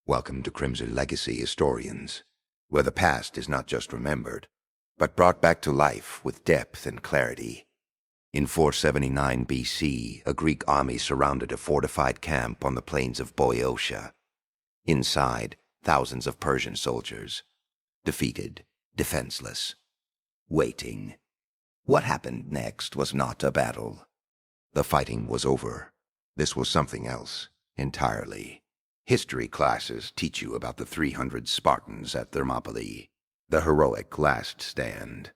Welcome to Crimson Legacy Historians, where the past is not just remembered, but brought back to life with depth and clarity. In 479 BC, a Greek army surrounded a fortified camp on the plains of Boeotia. Inside, thousands of Persian soldiers, defeated, defenseless, waiting. What happened next was not a battle. The fighting was over. This was something else entirely. History classes teach you about the 300 Spartans at Thermopylae, the heroic last stand,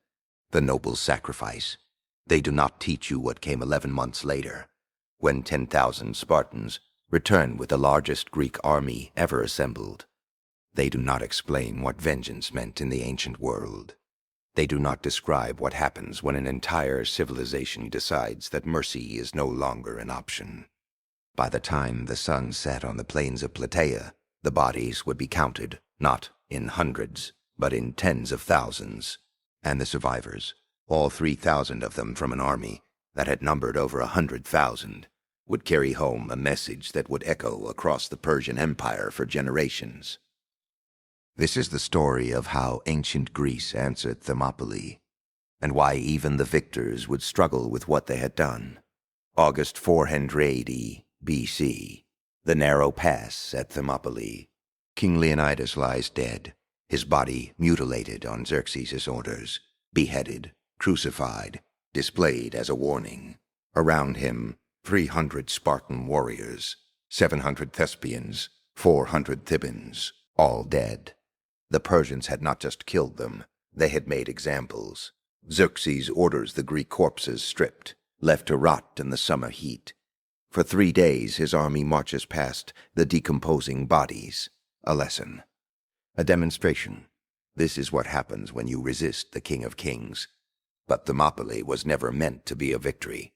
the noble sacrifice. They do not teach you what came 11 months later, when 10,000 Spartans returned with the largest Greek army ever assembled. They do not explain what vengeance meant in the ancient world. They do not describe what happens when an entire civilization decides that mercy is no longer an option. By the time the sun set on the plains of Plataea, the bodies would be counted not in hundreds, but in tens of thousands. And the survivors, all 3,000 of them from an army that had numbered over 100,000, would carry home a message that would echo across the Persian Empire for generations. This is the story of how ancient Greece answered Thermopylae, and why even the victors would struggle with what they had done. August 480 BC, the narrow pass at Thermopylae. King Leonidas lies dead, his body mutilated on Xerxes' orders, beheaded, crucified, displayed as a warning. Around him, 300 Spartan warriors, 700 Thespians, 400 Thebans, all dead. The Persians had not just killed them, they had made examples. Xerxes orders the Greek corpses stripped, left to rot in the summer heat. For 3 days his army marches past the decomposing bodies. A lesson. A demonstration. This is what happens when you resist the King of Kings. But Thermopylae was never meant to be a victory.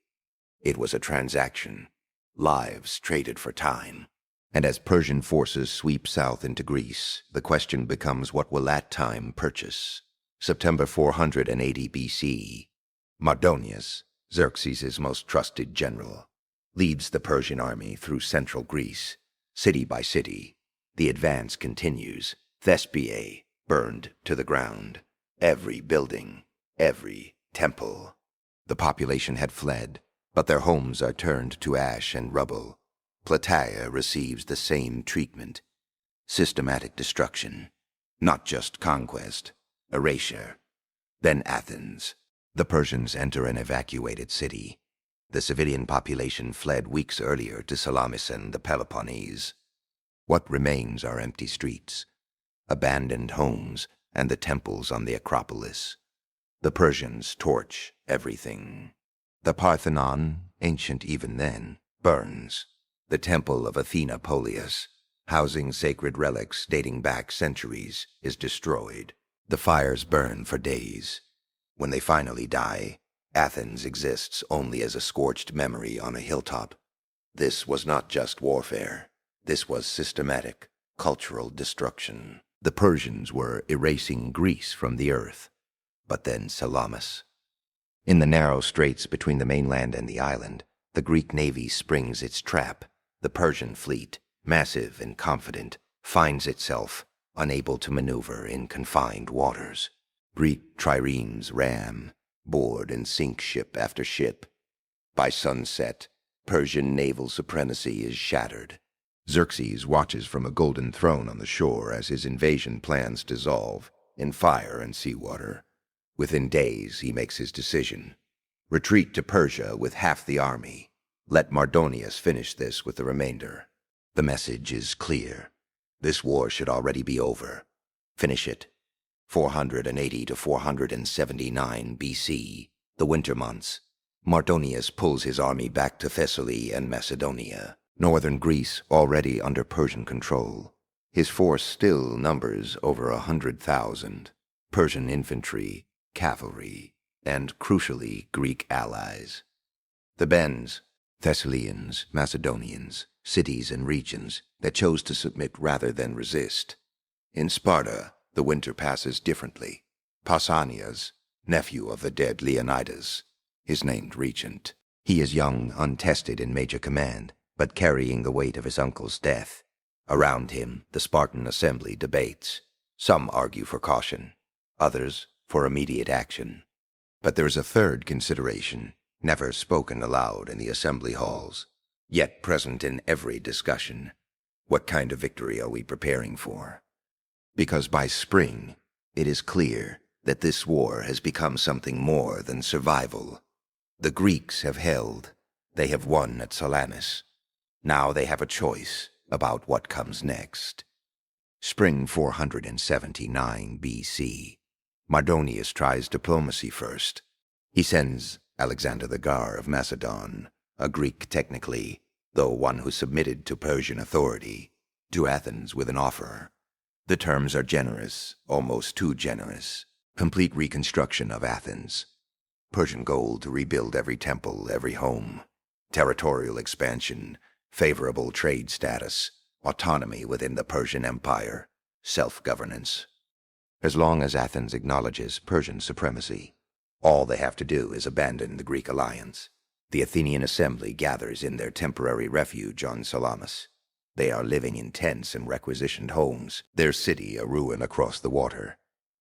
It was a transaction. Lives traded for time. And as Persian forces sweep south into Greece, the question becomes, what will that time purchase? September 480 BC. Mardonius, Xerxes' most trusted general, leads the Persian army through central Greece, city by city. The advance continues. Thespiae burned to the ground. Every building, every temple. The population had fled, but their homes are turned to ash and rubble. Plataea receives the same treatment. Systematic destruction. Not just conquest, erasure. Then Athens. The Persians enter an evacuated city. The civilian population fled weeks earlier to Salamis and the Peloponnese. What remains are empty streets, abandoned homes, and the temples on the Acropolis. The Persians torch everything. The Parthenon, ancient even then, burns. The temple of Athena Polias, housing sacred relics dating back centuries, is destroyed. The fires burn for days. When they finally die, Athens exists only as a scorched memory on a hilltop. This was not just warfare. This was systematic, cultural destruction. The Persians were erasing Greece from the earth. But then Salamis. In the narrow straits between the mainland and the island, the Greek navy springs its trap. The Persian fleet, massive and confident, finds itself unable to maneuver in confined waters. Greek triremes ram, board and sink ship after ship. By sunset, Persian naval supremacy is shattered. Xerxes watches from a golden throne on the shore as his invasion plans dissolve in fire and seawater. Within days, he makes his decision. Retreat to Persia with half the army. Let Mardonius finish this with the remainder. The message is clear. This war should already be over. Finish it. 480 to 479 BC, the winter months. Mardonius pulls his army back to Thessaly and Macedonia, northern Greece already under Persian control. His force still numbers over 100,000. Persian infantry, cavalry, and crucially Greek allies. The Bens, Thessalians, Macedonians, cities and regions that chose to submit rather than resist. In Sparta, the winter passes differently. Pausanias, nephew of the dead Leonidas, is named regent. He is young, untested in major command, but carrying the weight of his uncle's death. Around him, the Spartan assembly debates. Some argue for caution, others for immediate action. But there's a third consideration, never spoken aloud in the assembly halls, yet present in every discussion. What kind of victory are we preparing for? Because by spring, it is clear that this war has become something more than survival. The Greeks have held. They have won at Salamis. Now they have a choice about what comes next. Spring 479 BC. Mardonius tries diplomacy first. He sends Alexander the Gar of Macedon, a Greek technically, though one who submitted to Persian authority, to Athens with an offer. The terms are generous, almost too generous. Complete reconstruction of Athens. Persian gold to rebuild every temple, every home. Territorial expansion, favorable trade status, autonomy within the Persian Empire, self-governance. As long as Athens acknowledges Persian supremacy, all they have to do is abandon the Greek alliance. The Athenian assembly gathers in their temporary refuge on Salamis. They are living in tents and requisitioned homes, their city a ruin across the water.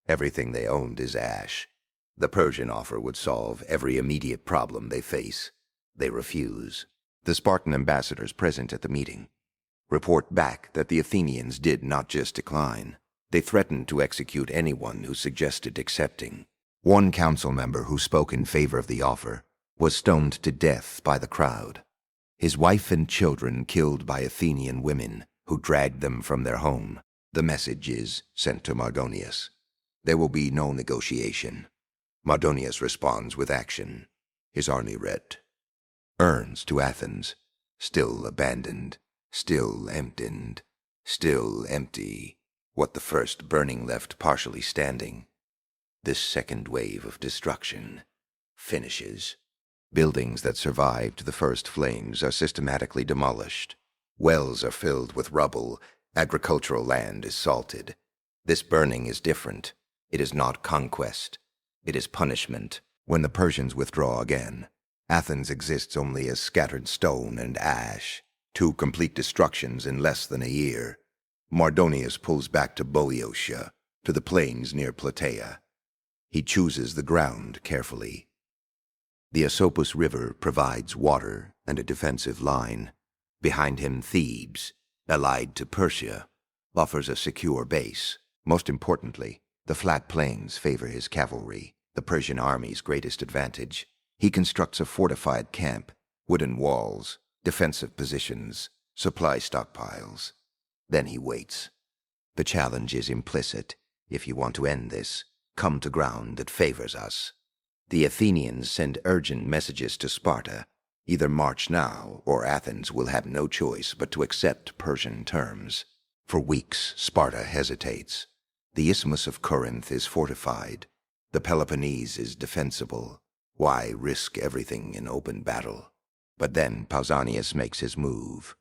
Everything they owned is ash. The Persian offer would solve every immediate problem they face. They refuse. The Spartan ambassadors present at the meeting report back that the Athenians did not just decline. They threatened to execute anyone who suggested accepting. One council member who spoke in favor of the offer was stoned to death by the crowd. His wife and children killed by Athenian women who dragged them from their home. The message is sent to Mardonius. There will be no negotiation. Mardonius responds with action. His army read. Urns to Athens, still abandoned, still emptied, still empty. What the first burning left partially standing. This second wave of destruction finishes. Buildings that survived the first flames are systematically demolished. Wells are filled with rubble. Agricultural land is salted. This burning is different. It is not conquest. It is punishment. When the Persians withdraw again, Athens exists only as scattered stone and ash. 2 complete destructions in less than a year. Mardonius pulls back to Boeotia, to the plains near Plataea. He chooses the ground carefully. The Asopus River provides water and a defensive line. Behind him, Thebes, allied to Persia, offers a secure base. Most importantly, the flat plains favor his cavalry, the Persian army's greatest advantage. He constructs a fortified camp, wooden walls, defensive positions, supply stockpiles. Then he waits. The challenge is implicit. If you want to end this, come to ground that favors us. The Athenians send urgent messages to Sparta. Either march now, or Athens will have no choice but to accept Persian terms. For weeks, Sparta hesitates. The Isthmus of Corinth is fortified. The Peloponnese is defensible. Why risk everything in open battle? But then Pausanias makes his move.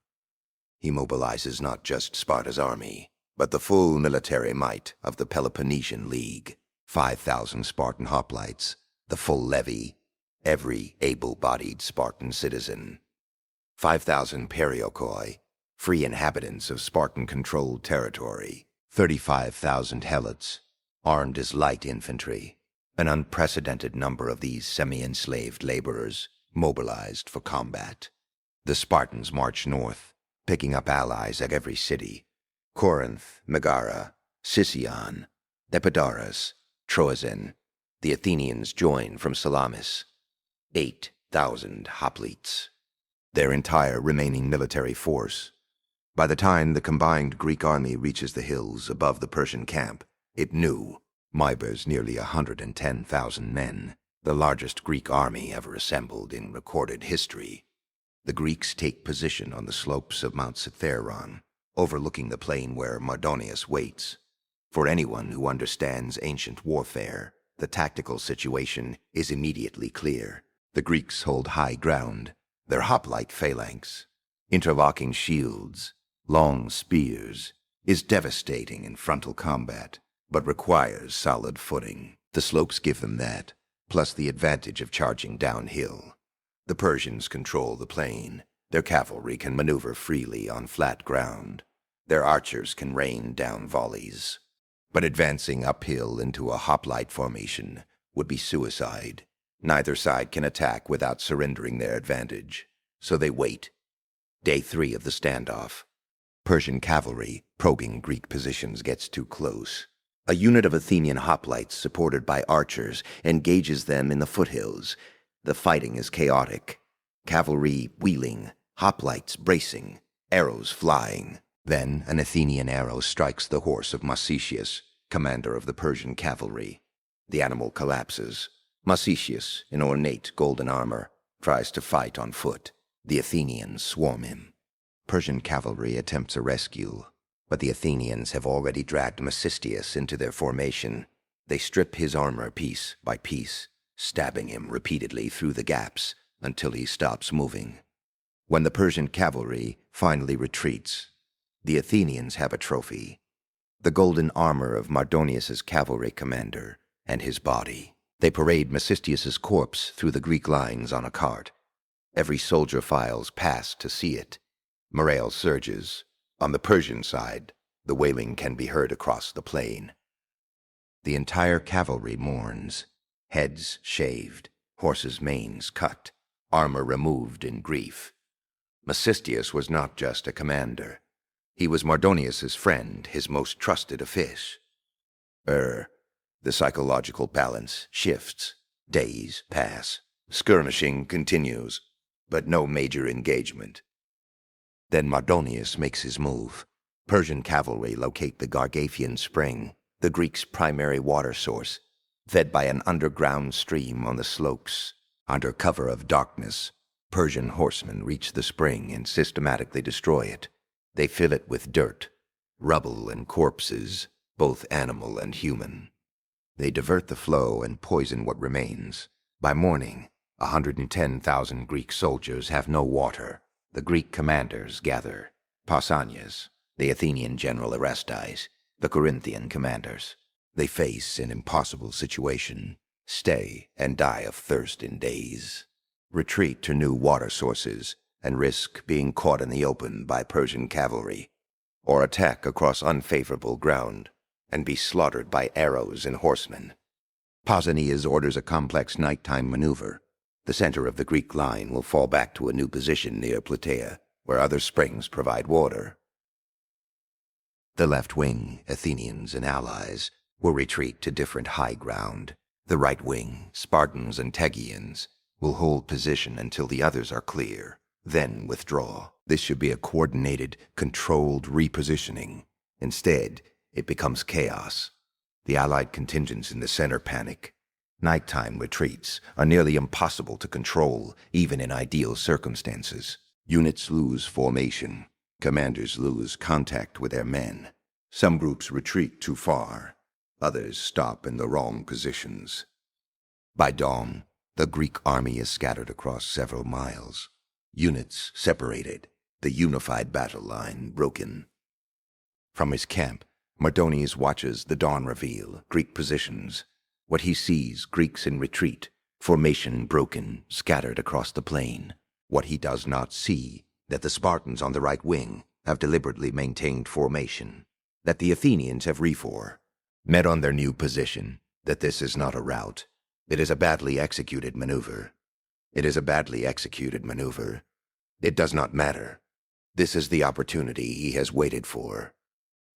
He mobilizes not just Sparta's army, but the full military might of the Peloponnesian League. 5,000 Spartan hoplites, the full levy, every able-bodied Spartan citizen. 5,000 periokoi, free inhabitants of Spartan-controlled territory. 35,000 helots, armed as light infantry. An unprecedented number of these semi-enslaved laborers mobilized for combat. The Spartans march north, picking up allies at every city. Corinth, Megara, Sicyon, Epidaurus, Troezen. The Athenians join from Salamis. 8,000 hoplites. Their entire remaining military force. By the time the combined Greek army reaches the hills above the Persian camp, it knew Myber's nearly 110,000 men, the largest Greek army ever assembled in recorded history. The Greeks take position on the slopes of Mount Cithaeron, overlooking the plain where Mardonius waits. For anyone who understands ancient warfare, the tactical situation is immediately clear. The Greeks hold high ground, their hoplite phalanx, interlocking shields, long spears, is devastating in frontal combat, but requires solid footing. The slopes give them that, plus the advantage of charging downhill. The Persians control the plain. Their cavalry can maneuver freely on flat ground. Their archers can rain down volleys. But advancing uphill into a hoplite formation would be suicide. Neither side can attack without surrendering their advantage, so they wait. Day 3 of the standoff. Persian cavalry, probing Greek positions, gets too close. A unit of Athenian hoplites, supported by archers, engages them in the foothills. The fighting is chaotic. Cavalry wheeling, hoplites bracing, arrows flying. Then an Athenian arrow strikes the horse of Mardonius, commander of the Persian cavalry. The animal collapses. Mardonius, in ornate golden armor, tries to fight on foot. The Athenians swarm him. Persian cavalry attempts a rescue, but the Athenians have already dragged Mardonius into their formation. They strip his armor piece by piece, stabbing him repeatedly through the gaps until he stops moving. When the Persian cavalry finally retreats, the Athenians have a trophy: the golden armor of Mardonius's cavalry commander and his body. They parade Mardonius's corpse through the Greek lines on a cart. Every soldier files past to see it. Morale surges. On the Persian side, the wailing can be heard across the plain. The entire cavalry mourns, heads shaved, horses' manes cut, armor removed in grief. Mardonius was not just a commander. He was Mardonius's friend, his most trusted office. The psychological balance shifts. Days pass. Skirmishing continues, but no major engagement. Then Mardonius makes his move. Persian cavalry locate the Gargathian Spring, the Greeks' primary water source, fed by an underground stream on the slopes. Under cover of darkness, Persian horsemen reach the spring and systematically destroy it. They fill it with dirt, rubble, and corpses, both animal and human. They divert the flow and poison what remains. By morning, 110,000 Greek soldiers have no water. The Greek commanders gather: Pausanias, the Athenian general Orestes, the Corinthian commanders. They face an impossible situation: stay and die of thirst in days, retreat to new water sources, and risk being caught in the open by Persian cavalry, or attack across unfavorable ground and be slaughtered by arrows and horsemen. Pausanias orders a complex nighttime maneuver. The center of the Greek line will fall back to a new position near Plataea, where other springs provide water. The left wing, Athenians and allies, will retreat to different high ground. The right wing, Spartans and Plataeans, will hold position until the others are clear, then withdraw. This should be a coordinated, controlled repositioning. Instead, it becomes chaos. The Allied contingents in the center panic. Nighttime retreats are nearly impossible to control, even in ideal circumstances. Units lose formation. Commanders lose contact with their men. Some groups retreat too far. Others stop in the wrong positions. By dawn, the Greek army is scattered across several miles. Units separated, the unified battle line broken. From his camp, Mardonius watches the dawn reveal Greek positions. What he sees: Greeks in retreat, formation broken, scattered across the plain. What he does not see: that the Spartans on the right wing have deliberately maintained formation, that the Athenians have met on their new position, that this is not a rout. It is a badly executed maneuver. It is a badly executed maneuver. It does not matter. This is the opportunity he has waited for.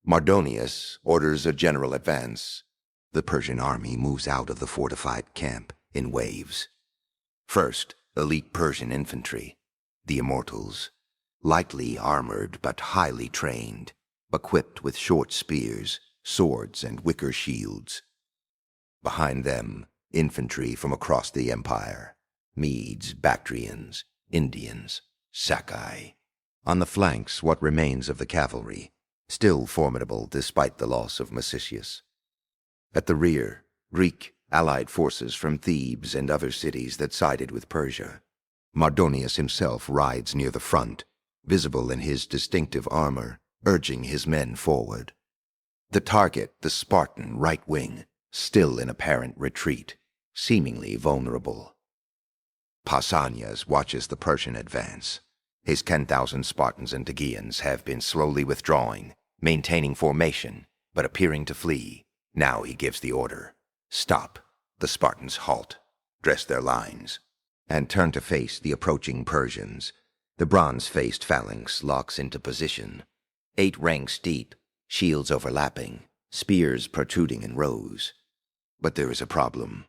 Mardonius orders a general advance. The Persian army moves out of the fortified camp in waves. First, elite Persian infantry, the Immortals, lightly armored but highly trained, equipped with short spears, swords, and wicker shields. Behind them, infantry from across the empire: Medes, Bactrians, Indians, Sakai. On the flanks, what remains of the cavalry, still formidable despite the loss of Mardonius. At the rear, Greek allied forces from Thebes and other cities that sided with Persia. Mardonius himself rides near the front, visible in his distinctive armor, urging his men forward. The target, the Spartan right wing, still in apparent retreat, seemingly vulnerable. Pausanias watches the Persian advance. His 10,000 Spartans and Plataeans have been slowly withdrawing, maintaining formation, but appearing to flee. Now he gives the order. Stop. The Spartans halt, dress their lines, and turn to face the approaching Persians. The bronze-faced phalanx locks into position. 8 ranks deep, shields overlapping, spears protruding in rows. But there is a problem.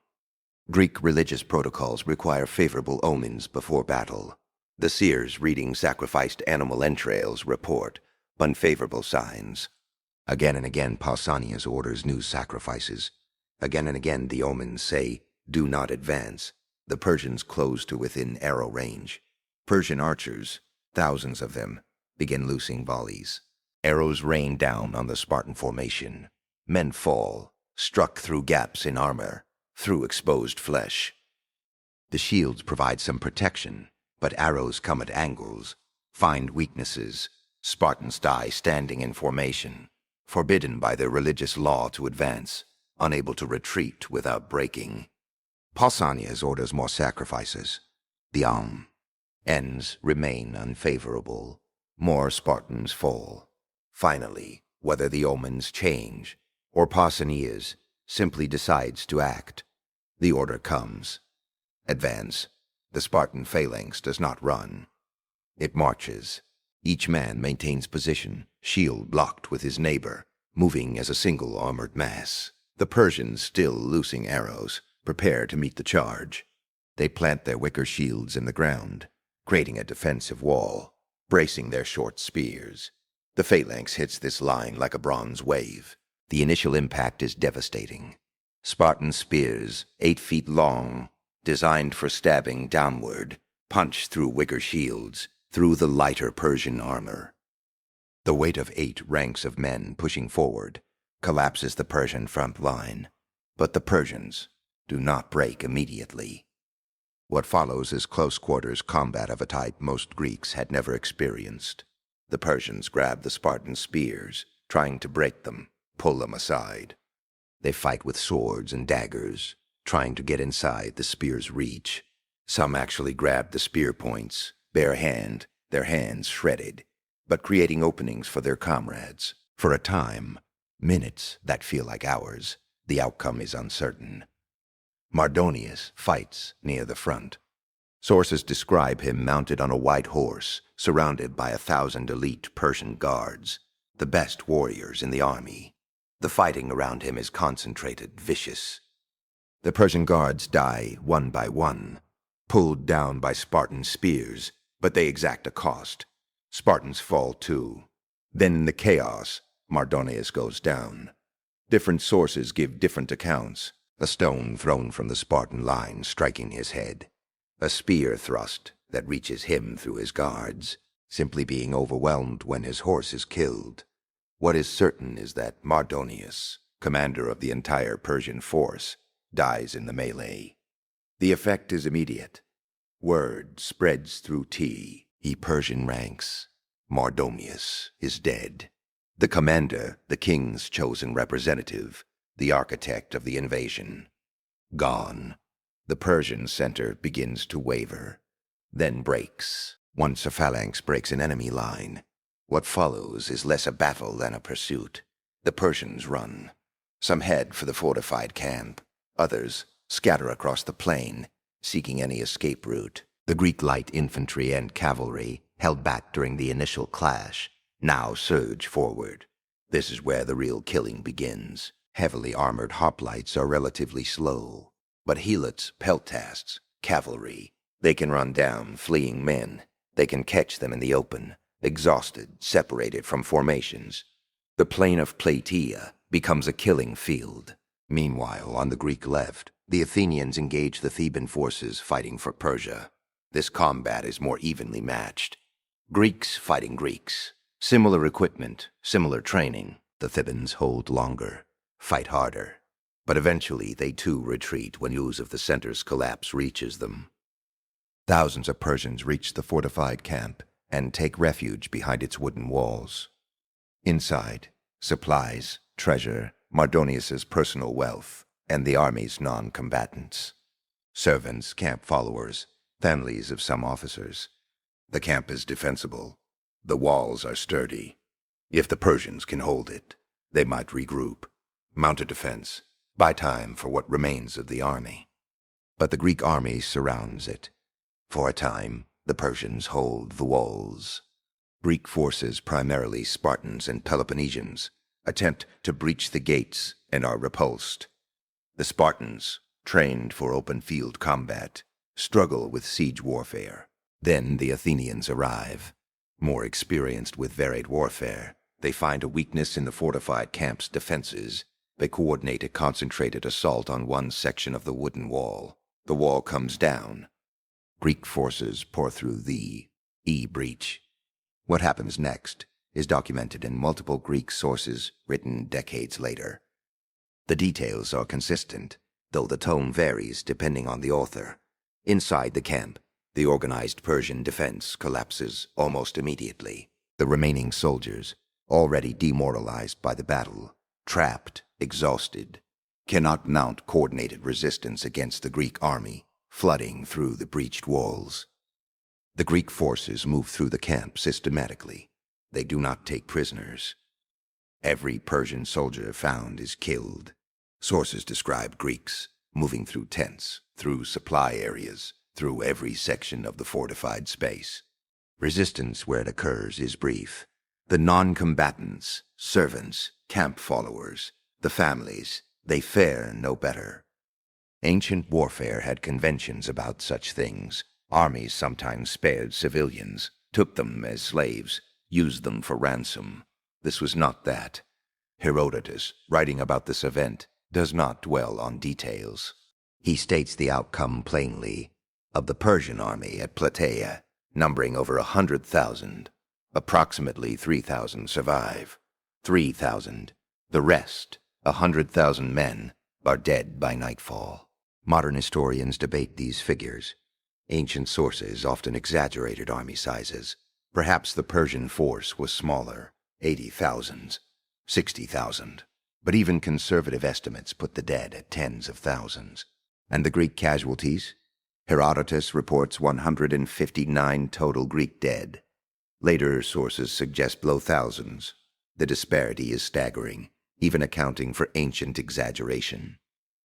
Greek religious protocols require favorable omens before battle. The seers reading sacrificed animal entrails report unfavorable signs. Again and again Pausanias orders new sacrifices. Again and again the omens say, "Do not advance." The Persians close to within arrow range. Persian archers, thousands of them, begin loosing volleys. Arrows rain down on the Spartan formation. Men fall, struck through gaps in armor, through exposed flesh. The shields provide some protection, but arrows come at angles, find weaknesses. Spartans die standing in formation, forbidden by their religious law to advance, unable to retreat without breaking. Pausanias orders more sacrifices. The ends remain unfavorable. More Spartans fall. Finally, whether the omens change, or Pausanias simply decides to act, the order comes. Advance. The Spartan phalanx does not run. It marches. Each man maintains position, shield locked with his neighbor, moving as a single armored mass. The Persians, still loosing arrows, prepare to meet the charge. They plant their wicker shields in the ground, creating a defensive wall, bracing their short spears. The phalanx hits this line like a bronze wave. The initial impact is devastating. Spartan spears, 8 feet long, designed for stabbing downward, punch through wicker shields, through the lighter Persian armor. The weight of 8 ranks of men pushing forward collapses the Persian front line, but the Persians do not break immediately. What follows is close-quarters combat of a type most Greeks had never experienced. The Persians grab the Spartan spears, trying to break them, pull them aside. They fight with swords and daggers, trying to get inside the spear's reach. Some actually grab the spear points, bare hand, their hands shredded, but creating openings for their comrades. For a time, minutes that feel like hours, the outcome is uncertain. Mardonius fights near the front. Sources describe him mounted on a white horse, surrounded by 1,000 elite Persian guards, the best warriors in the army. The fighting around him is concentrated, vicious. The Persian guards die one by one, pulled down by Spartan spears, but they exact a cost. Spartans fall too. Then in the chaos, Mardonius goes down. Different sources give different accounts. A stone thrown from the Spartan line striking his head. A spear thrust that reaches him through his guards, simply being overwhelmed when his horse is killed. What is certain is that Mardonius, commander of the entire Persian force, dies in the melee. The effect is immediate. Word spreads through Persian ranks. Mardonius is dead. The commander, the king's chosen representative, the architect of the invasion, gone. The Persian center begins to waver, then breaks. Once a phalanx breaks an enemy line, what follows is less a battle than a pursuit. The Persians run. Some head for the fortified camp. Others scatter across the plain, seeking any escape route. The Greek light infantry and cavalry, held back during the initial clash, now surge forward. This is where the real killing begins. Heavily armored hoplites are relatively slow, but helots, peltasts, cavalry, they can run down fleeing men. They can catch them in the open, exhausted, separated from formations. The plain of Plataea becomes a killing field. Meanwhile, on the Greek left, the Athenians engage the Theban forces fighting for Persia. This combat is more evenly matched. Greeks fighting Greeks. Similar equipment, similar training. The Thebans hold longer, fight harder. But eventually they too retreat when news of the center's collapse reaches them. Thousands of Persians reach the fortified camp and take refuge behind its wooden walls. Inside, supplies, treasure, Mardonius's personal wealth, and the army's non-combatants. Servants, camp followers, families of some officers. The camp is defensible. The walls are sturdy. If the Persians can hold it, they might regroup, mount a defense, buy time for what remains of the army. But the Greek army surrounds it. For a time, the Persians hold the walls. Greek forces, primarily Spartans and Peloponnesians, attempt to breach the gates and are repulsed. The Spartans, trained for open field combat, struggle with siege warfare. Then the Athenians arrive. More experienced with varied warfare, they find a weakness in the fortified camp's defenses. They coordinate a concentrated assault on one section of the wooden wall. The wall comes down. Greek forces pour through the breach. What happens next is documented in multiple Greek sources written decades later. The details are consistent, though the tone varies depending on the author. Inside the camp, the organized Persian defense collapses almost immediately. The remaining soldiers, already demoralized by the battle, trapped, exhausted, cannot mount coordinated resistance against the Greek army flooding through the breached walls. The Greek forces move through the camp systematically. They do not take prisoners. Every Persian soldier found is killed. Sources describe Greeks moving through tents, through supply areas, through every section of the fortified space. Resistance where it occurs is brief. The non-combatants, servants, camp followers, the families, they fare no better. Ancient warfare had conventions about such things. Armies sometimes spared civilians, took them as slaves, used them for ransom. This was not that. Herodotus, writing about this event, does not dwell on details. He states the outcome plainly. Of the Persian army at Plataea, numbering over 100,000, approximately 3,000 survive. 3,000. The rest, 100,000 men, are dead by nightfall. Modern historians debate these figures. Ancient sources often exaggerated army sizes. Perhaps the Persian force was smaller, 80,000, 60,000. But even conservative estimates put the dead at tens of thousands. And the Greek casualties? Herodotus reports 159 total Greek dead. Later sources suggest below thousands. The disparity is staggering, even accounting for ancient exaggeration.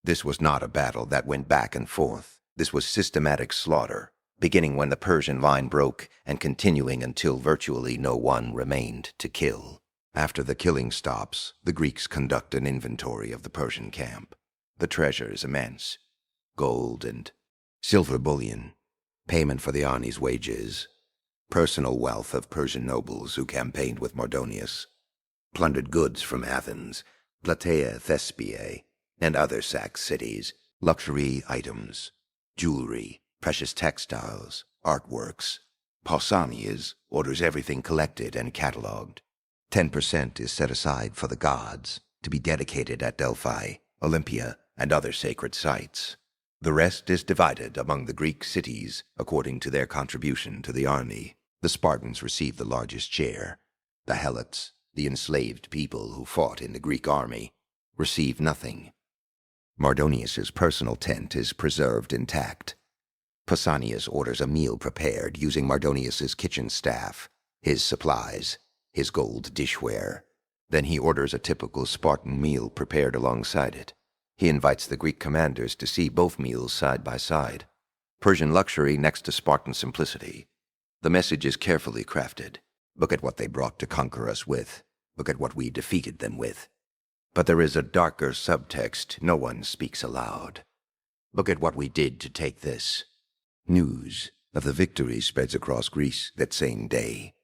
This was not a battle that went back and forth. This was systematic slaughter, beginning when the Persian line broke and continuing until virtually no one remained to kill. After the killing stops, the Greeks conduct an inventory of the Persian camp. The treasure is immense. Gold and silver bullion, payment for the army's wages, personal wealth of Persian nobles who campaigned with Mardonius, plundered goods from Athens, Plataea, Thespiae, and other sacked cities, luxury items, jewelry, precious textiles, artworks. Pausanias orders everything collected and catalogued. 10% is set aside for the gods, to be dedicated at Delphi, Olympia, and other sacred sites. The rest is divided among the Greek cities according to their contribution to the army. The Spartans receive the largest share. The Helots, the enslaved people who fought in the Greek army, receive nothing. Mardonius's personal tent is preserved intact. Pausanias orders a meal prepared using Mardonius's kitchen staff, his supplies, his gold dishware. Then he orders a typical Spartan meal prepared alongside it. He invites the Greek commanders to see both meals side by side. Persian luxury next to Spartan simplicity. The message is carefully crafted. Look at what they brought to conquer us with. Look at what we defeated them with. But there is a darker subtext no one speaks aloud. Look at what we did to take this. News of the victory spreads across Greece that same day.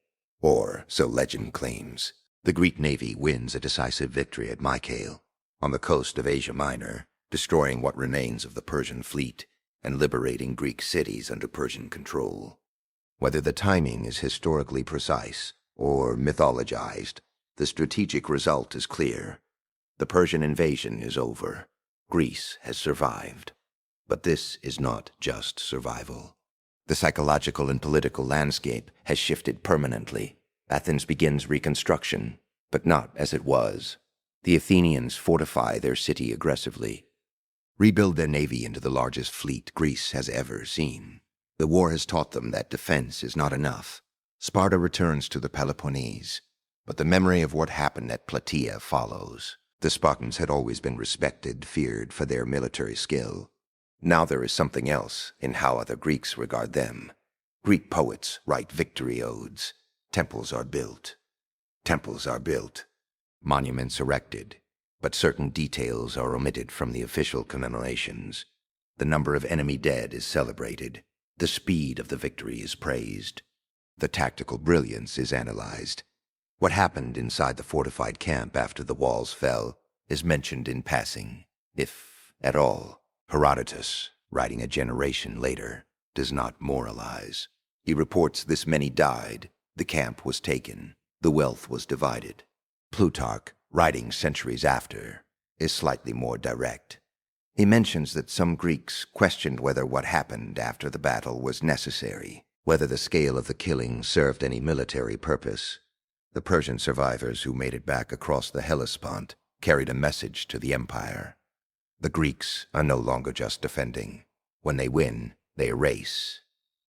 Or, so legend claims, the Greek navy wins a decisive victory at Mycale, on the coast of Asia Minor, destroying what remains of the Persian fleet and liberating Greek cities under Persian control. Whether the timing is historically precise or mythologized, the strategic result is clear. The Persian invasion is over. Greece has survived. But this is not just survival. The psychological and political landscape has shifted permanently. Athens begins reconstruction, but not as it was. The Athenians fortify their city aggressively, rebuild their navy into the largest fleet Greece has ever seen. The war has taught them that defense is not enough. Sparta returns to the Peloponnese. But the memory of what happened at Plataea follows. The Spartans had always been respected, feared for their military skill. Now there is something else in how other Greeks regard them. Greek poets write victory odes. Temples are built. Temples are built. Monuments erected. But certain details are omitted from the official commemorations. The number of enemy dead is celebrated. The speed of the victory is praised. The tactical brilliance is analyzed. What happened inside the fortified camp after the walls fell is mentioned in passing, if at all. Herodotus, writing a generation later, does not moralize. He reports this many died, the camp was taken, the wealth was divided. Plutarch, writing centuries after, is slightly more direct. He mentions that some Greeks questioned whether what happened after the battle was necessary, whether the scale of the killing served any military purpose. The Persian survivors who made it back across the Hellespont carried a message to the empire. The Greeks are no longer just defending. When they win, they erase.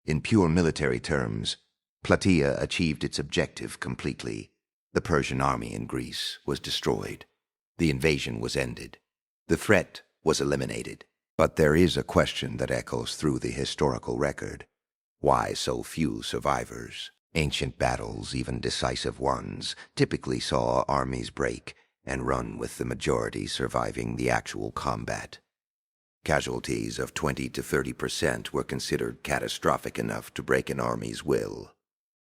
In pure military terms, Plataea achieved its objective completely. The Persian army in Greece was destroyed. The invasion was ended. The threat was eliminated. But there is a question that echoes through the historical record. Why so few survivors? Ancient battles, even decisive ones, typically saw armies break and run with the majority surviving the actual combat. Casualties of 20 to 30% were considered catastrophic enough to break an army's will.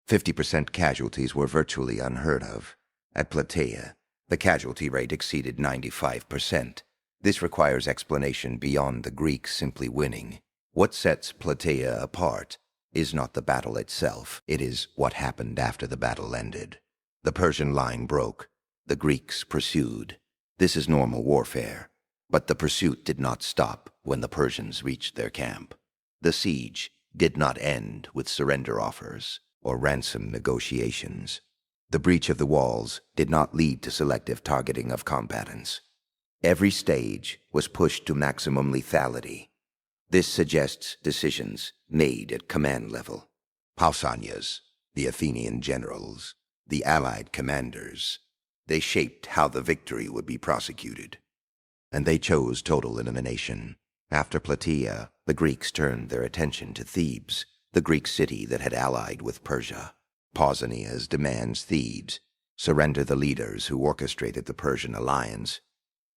50% casualties were virtually unheard of. At Plataea, the casualty rate exceeded 95%. This requires explanation beyond the Greeks simply winning. What sets Plataea apart is not the battle itself, it is what happened after the battle ended. The Persian line broke. The Greeks pursued. This is normal warfare. But the pursuit did not stop when the Persians reached their camp. The siege did not end with surrender offers or ransom negotiations. The breach of the walls did not lead to selective targeting of combatants. Every stage was pushed to maximum lethality. This suggests decisions made at command level. Pausanias, the Athenian generals, the allied commanders, they shaped how the victory would be prosecuted. And they chose total elimination. After Plataea, the Greeks turned their attention to Thebes, the Greek city that had allied with Persia. Pausanias demands Thebes surrender the leaders who orchestrated the Persian alliance.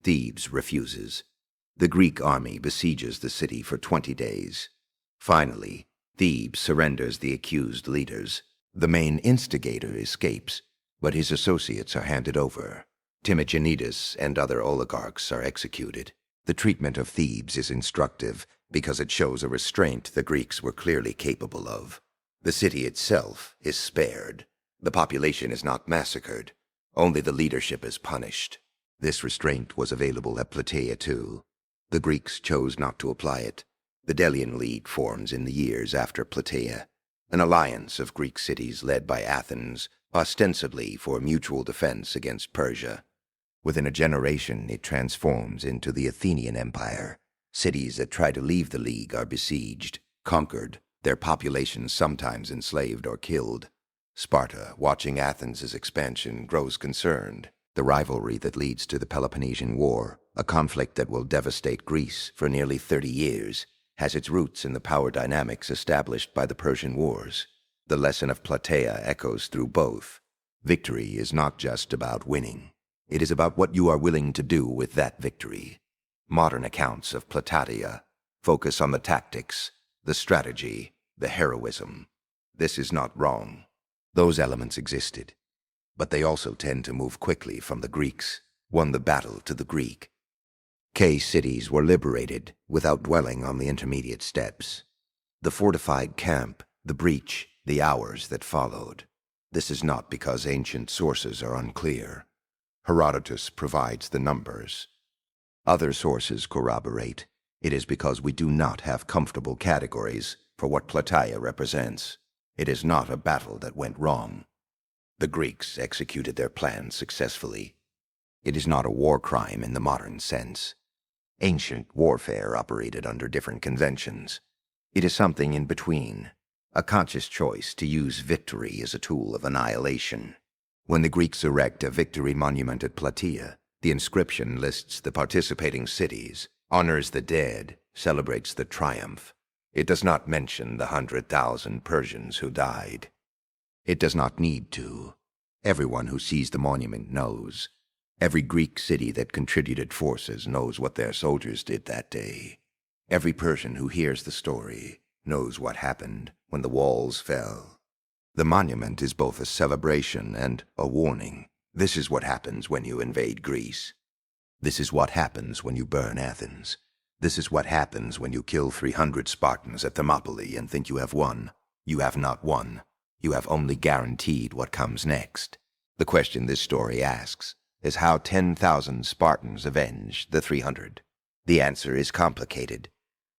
Thebes refuses. The Greek army besieges the city for 20 days. Finally, Thebes surrenders the accused leaders. The main instigator escapes, but his associates are handed over. Leonidas and other oligarchs are executed. The treatment of Thebes is instructive because it shows a restraint the Greeks were clearly capable of. The city itself is spared. The population is not massacred. Only the leadership is punished. This restraint was available at Plataea too. The Greeks chose not to apply it. The Delian League forms in the years after Plataea, an alliance of Greek cities led by Athens, ostensibly for mutual defense against Persia. Within a generation, it transforms into the Athenian Empire. Cities that try to leave the League are besieged, conquered, their populations sometimes enslaved or killed. Sparta, watching Athens' expansion, grows concerned. The rivalry that leads to the Peloponnesian War, a conflict that will devastate Greece for nearly 30 years, has its roots in the power dynamics established by the Persian Wars. The lesson of Plataea echoes through both. Victory is not just about winning. It is about what you are willing to do with that victory. Modern accounts of Plataea focus on the tactics, the strategy, the heroism. This is not wrong. Those elements existed. But they also tend to move quickly from the Greeks, won the battle to the Greek. Cities were liberated without dwelling on the intermediate steps. The fortified camp, the breach, the hours that followed. This is not because ancient sources are unclear. Herodotus provides the numbers. Other sources corroborate. It is because we do not have comfortable categories for what Plataea represents. It is not a battle that went wrong. The Greeks executed their plan successfully. It is not a war crime in the modern sense. Ancient warfare operated under different conventions. It is something in between, a conscious choice to use victory as a tool of annihilation. When the Greeks erect a victory monument at Plataea, the inscription lists the participating cities, honors the dead, celebrates the triumph. It does not mention the 100,000 Persians who died. It does not need to. Everyone who sees the monument knows. Every Greek city that contributed forces knows what their soldiers did that day. Every Persian who hears the story knows what happened when the walls fell. The monument is both a celebration and a warning. This is what happens when you invade Greece. This is what happens when you burn Athens. This is what happens when you kill 300 Spartans at Thermopylae and think you have won. You have not won. You have only guaranteed what comes next. The question this story asks is how 10,000 Spartans avenged the 300. The answer is complicated.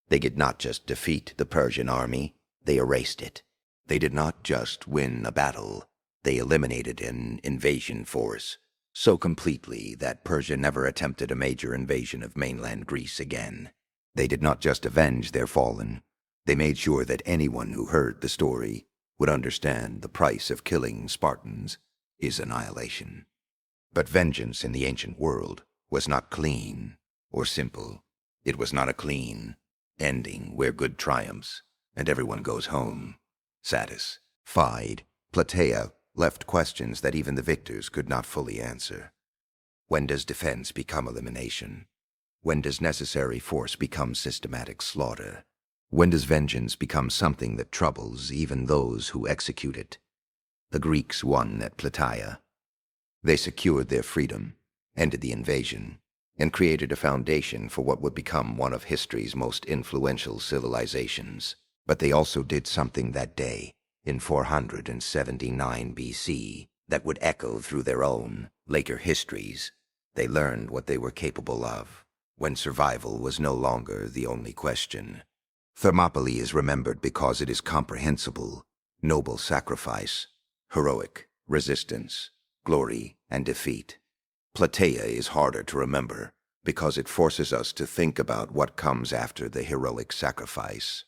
They did not just defeat the Persian army, they erased it. They did not just win a battle, they eliminated an invasion force so completely that Persia never attempted a major invasion of mainland Greece again. They did not just avenge their fallen, they made sure that anyone who heard the story would understand the price of killing Spartans is annihilation. But vengeance in the ancient world was not clean or simple. It was not a clean ending where good triumphs and everyone goes home satisfied. Plataea left questions that even the victors could not fully answer. When does defense become elimination? When does necessary force become systematic slaughter? When does vengeance become something that troubles even those who execute it? The Greeks won at Plataea. They secured their freedom, ended the invasion, and created a foundation for what would become one of history's most influential civilizations. But they also did something that day, in 479 BC, that would echo through their own later histories. They learned what they were capable of, when survival was no longer the only question. Thermopylae is remembered because it is comprehensible, noble sacrifice, heroic resistance, glory, and defeat. Plataea is harder to remember because it forces us to think about what comes after the heroic sacrifice.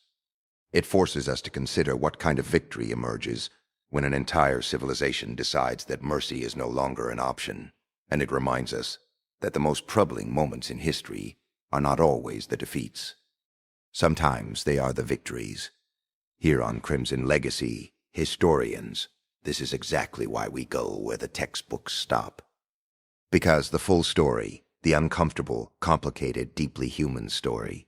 It forces us to consider what kind of victory emerges when an entire civilization decides that mercy is no longer an option, and it reminds us that the most troubling moments in history are not always the defeats. Sometimes they are the victories. Here on Crimson Legacy, historians, this is exactly why we go where the textbooks stop. Because the full story, the uncomfortable, complicated, deeply human story,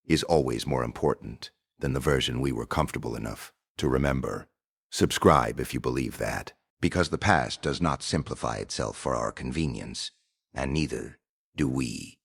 is always more important than the version we were comfortable enough to remember. Subscribe if you believe that, because the past does not simplify itself for our convenience, and neither do we.